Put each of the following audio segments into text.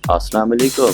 Assalamu alaikum.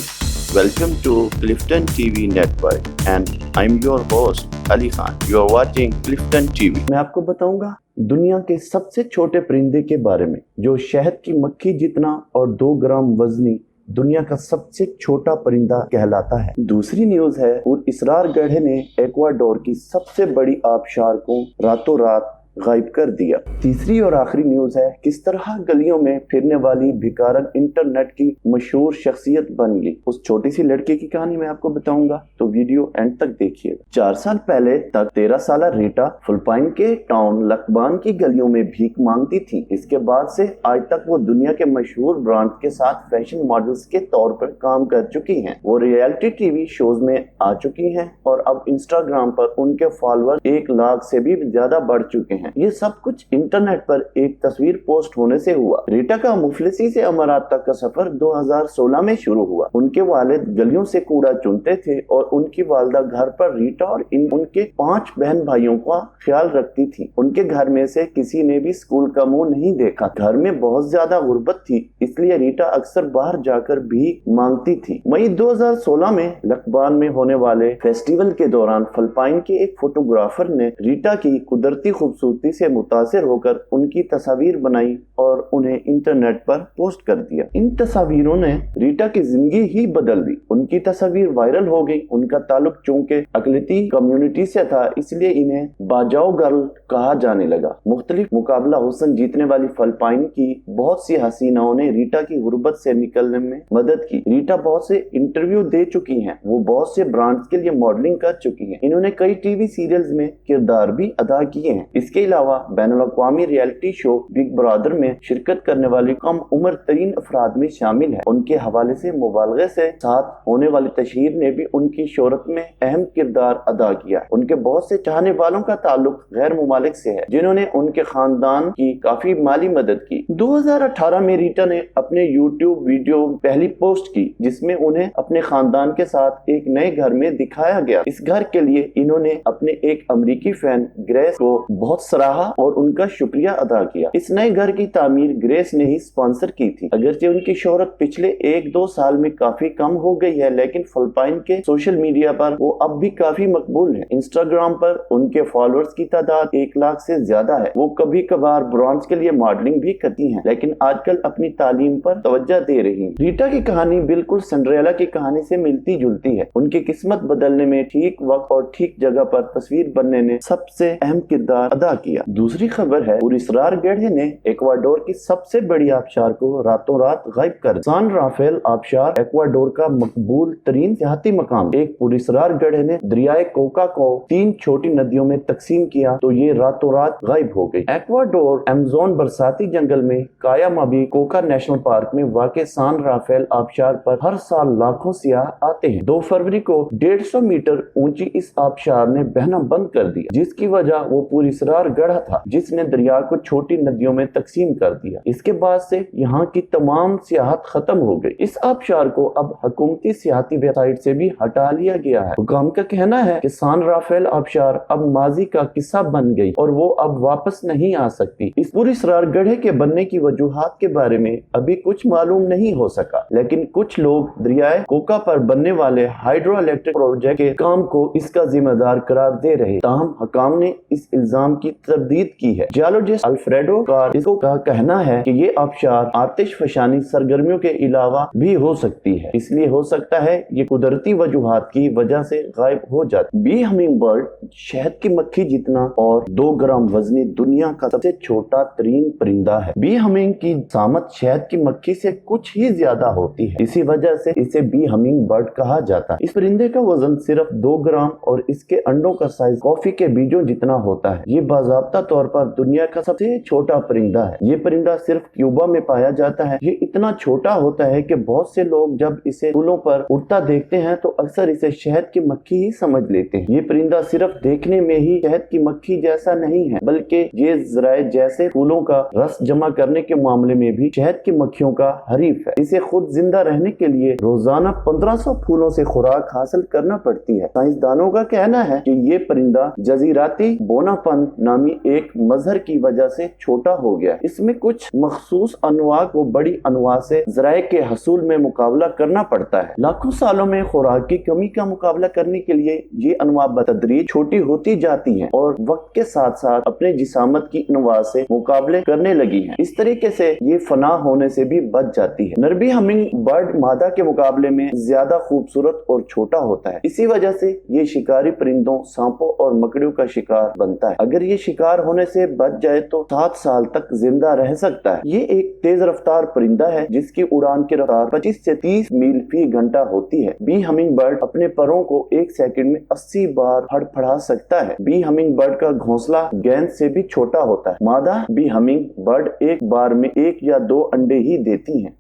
Welcome to Clifton TV Network and I'm your host Ali Khan. You are watching Clifton TV. मैं आपको बताऊंगा दुनिया के सबसे छोटे परिंदे के बारे में जो शहद की मक्खी जितना और 2 ग्राम वजनी दुनिया का सबसे छोटा परिंदा कहलाता है। दूसरी न्यूज है इसरार गढ़े ने एक्वाडोर की सबसे बड़ी आबशार को रातों रात गायब कर दिया। तीसरी और आखिरी न्यूज है किस तरह गलियों में फिरने वाली भिखारन इंटरनेट की मशहूर शख्सियत बन गई। उस छोटी सी लड़के की कहानी मैं आपको बताऊंगा, तो वीडियो एंड तक देखिएगा। 4 साल पहले तक 13 साल रीटा फिलिपाइन के टाउन लकबान की गलियों में भीख मांगती थी। इसके बाद से आज तक वो दुनिया के मशहूर ब्रांड के साथ फैशन मॉडल्स के तौर पर काम कर चुकी हैं। वो रियलिटी टीवी शोज में आ चुकी हैं और अब इंस्टाग्राम पर उनके फॉलोअर 1 लाख से भी ज्यादा बढ़ चुके हैं। ये सब कुछ इंटरनेट पर एक तस्वीर पोस्ट होने से हुआ। रीटा का मुफलिसी से अमारात तक का सफर 2016 में शुरू हुआ। उनके वालिद गलियों से कूड़ा चुनते थे और उनकी वालदा घर पर रीटा और उनके 5 बहन भाइयों का ख्याल रखती थी। उनके घर में से किसी ने भी स्कूल का मुंह नहीं देखा। घर में बहुत ज्यादा गुर्बत थी, इसलिए रीटा अक्सर बाहर जाकर भी मांगती थी। मई 2016 में लकबान में होने वाले फेस्टिवल के दौरान फिलिपाइन के एक फोटोग्राफर ने रीटा की कुदरती खूबसूरती से मुतासिर होकर उनकी तस्वीर बनाई और उन्हें इंटरनेट पर पोस्ट कर दिया। इन तस्वीरों ने रीटा की जिंदगी ही बदल दी। उनकी तस्वीर वायरल हो गई। उनका ताल्लुक चूंकि अकलिती कम्युनिटी से था, इसलिए इन्हें बाजाओ गर्ल कहा जाने लगा। मुख्तलिफ मुकाबला हुस्न जीतने वाली फिलिपाइन की बहुत सी हसीनाओं ने रीटा की गुर्बत से निकलने में मदद की। रीटा बहुत से इंटरव्यू दे चुकी हैं। वो बहुत से ब्रांड्स के लिए मॉडलिंग कर चुकी हैं। इन्होंने कई टीवी सीरियल्स में किरदार भी अदा किए हैं। इसके अलावा बैनुल-अक़वामी रियलिटी शो बिग ब्रदर में शिरकत करने वाली कम उम्र तरीन अफराद में शामिल है। उनके हवाले से मुबालगे से साथ होने वाली तशहीर ने भी उनकी शोहरत में अहम किरदार अदा किया। उनके बहुत से चाहने वालों का ताल्लुक गैर मुमालिक से है, जिन्होंने उनके खानदान की काफी माली मदद की। 2018 में रीटा ने अपने यूट्यूब वीडियो पहली पोस्ट की, जिसमें उन्हें अपने खानदान के साथ एक नए घर में दिखाया गया। इस घर के लिए इन्होंने अपने एक अमेरिकी फैन ग्रेस को बहुत सराहा और उनका शुक्रिया अदा किया। इस नए घर की तामीर ग्रेस ने ही स्पॉन्सर की थी। अगरचे उनकी शोहरत पिछले 1-2 साल में काफी कम हो गई है, लेकिन फिलिपाइन के सोशल मीडिया पर वो अब भी काफी मकबूल है। इंस्टाग्राम पर उनके फॉलोअर्स की तादाद 1 लाख से ज्यादा है। वो कभी कभार ब्रांड्स के लिए मॉडलिंग भी करती हैं, लेकिन आजकल अपनी तालीम पर तवज्जो दे रही। रीटा की कहानी बिल्कुल सिंड्रेला की कहानी से मिलती जुलती है। उनकी किस्मत बदलने में ठीक वक्त और ठीक जगह पर तस्वीर बनने ने सबसे अहम किरदार अदा किया। दूसरी खबर है इसरार गढ़े ने एक्वाडोर की सबसे बड़ी आबशार को रातों रात गायब कर। सान राफेल आबशार एक्वाडोर का मकबूल तरीन सियाहती मकाम। एक इसरार गढ़े ने दरियाए कोका को 3 छोटी नदियों में तकसीम किया, तो ये रातों रात गायब हो गई। एक्वाडोर अमेज़न बरसाती जंगल में कायामाबी कोका नेशनल पार्क में वाक़े सान राफेल आबशार पर हर साल लाखों सियाह आते हैं। 2 फरवरी को 150 मीटर ऊंची इस आबशार ने बहना बंद कर दिया, जिसकी वजह वो इसरार गढ़ा था, जिसने दरिया को छोटी नदियों में तकसीम कर दिया। इसके बाद से यहाँ की तमाम सियाहत खत्म हो गई। इस आबशार को अब हुकूमती सियाहती वेबसाइट से भी हटा लिया गया है। हुकाम का कहना है कि सान राफेल आबशार अब माजी का किस्सा बन गई और वो अब वापस नहीं आ सकती। इस इसरार गढ़े के बनने की वजूहात के बारे में अभी कुछ मालूम नहीं हो सका, लेकिन कुछ लोग दरियाए कोका पर बनने वाले हाइड्रो इलेक्ट्रिक प्रोजेक्ट के काम को इसका जिम्मेदार करार दे रहे। ताहम हुकाम ने इस इल्जाम की तरदीद की है। जियोलॉजिस्ट अल्फ्रेडो कार्डोजो का कहना है कि ये आबशार आतिशफशानी सरगर्मियों के अलावा भी हो सकती है, इसलिए हो सकता है ये कुदरती वजूहात की वजह से गायब हो जाती। बी हमिंग बर्ड शहद की मक्खी जितना और 2 ग्राम वजनी दुनिया का सबसे छोटा तरीन परिंदा है। बी हमिंग की सामत शहद की मक्खी से कुछ ही ज्यादा होती है, इसी वजह से इसे बी हमिंग बर्ड कहा जाता है। इस परिंदे का वजन सिर्फ 2 ग्राम और इसके अंडों का साइज कॉफी के बीजों जितना होता है। ये बाज़ाब्ता तौर पर दुनिया का सबसे छोटा परिंदा है। ये परिंदा सिर्फ क्यूबा में पाया जाता है। ये इतना छोटा होता है कि बहुत से लोग जब इसे पुलों पर पर उड़ता देखते हैं तो अक्सर इसे शहद की मक्खी ही समझ लेते हैं। ये परिंदा सिर्फ देखने में ही शहद की मक्खी जैसा नहीं है, बल्कि ये ज़राए जैसे फूलों का रस जमा करने के मामले में भी शहद की मक्खियों का हरीफ है। इसे खुद जिंदा रहने के लिए रोजाना 1500 फूलों से खुराक हासिल करना पड़ती है। साइंसदानों का कहना है कि ये परिंदा जजीराती बोनापन नामी एक मजहर की वजह से छोटा हो गया। इसमें कुछ मखसूस अनवा को बड़ी अनवा से ज़राए के हसूल में मुकाबला करना पड़ता है। लाखों सालों में खुराक की कमी का मुकाबला करने के लिए ये अनवा बतदरीज छोटी होती जाती हैं और वक्त के साथ साथ अपने जिसामत की अनवा से मुकाबले करने लगी हैं। इस तरीके से ये फना होने से भी बच जाती है। नरबी हमिंग बर्ड मादा के मुकाबले में ज्यादा खूबसूरत और छोटा होता है। इसी वजह से ये शिकारी परिंदों, सांपों और मकड़ियों का शिकार बनता है। अगर ये शिकार होने से बच जाए तो 7 साल तक जिंदा रह सकता है। ये एक तेज रफ्तार परिंदा है जिसकी उड़ान की रफ्तार 25 से 30 मील फी घंटा होती है। बी हमिंग बर्ड अपने परों को 1 सेकंड में 80 बार फड़फड़ा सकता है। बी हमिंग बर्ड का घोंसला गेंद से भी छोटा होता है। मादा बी हमिंग बर्ड एक बार में 1 या 2 अंडे ही देती हैं।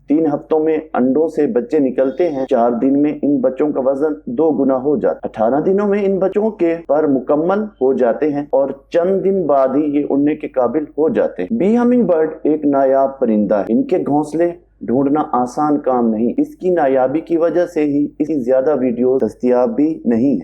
3 हफ्तों में अंडों से बच्चे निकलते हैं। 4 दिन में इन बच्चों का वजन 2 गुना हो जाता है। 18 दिनों में इन बच्चों के पर मुकम्मल हो जाते हैं और चंद दिन बाद ही ये उड़ने के काबिल हो जाते हैं। बी हमिंग बर्ड एक नायाब परिंदा है। इनके घोंसले ढूंढना आसान काम नहीं। इसकी नायाबी की वजह से ही इसकी ज्यादा वीडियो दस्तयाब भी नहीं है।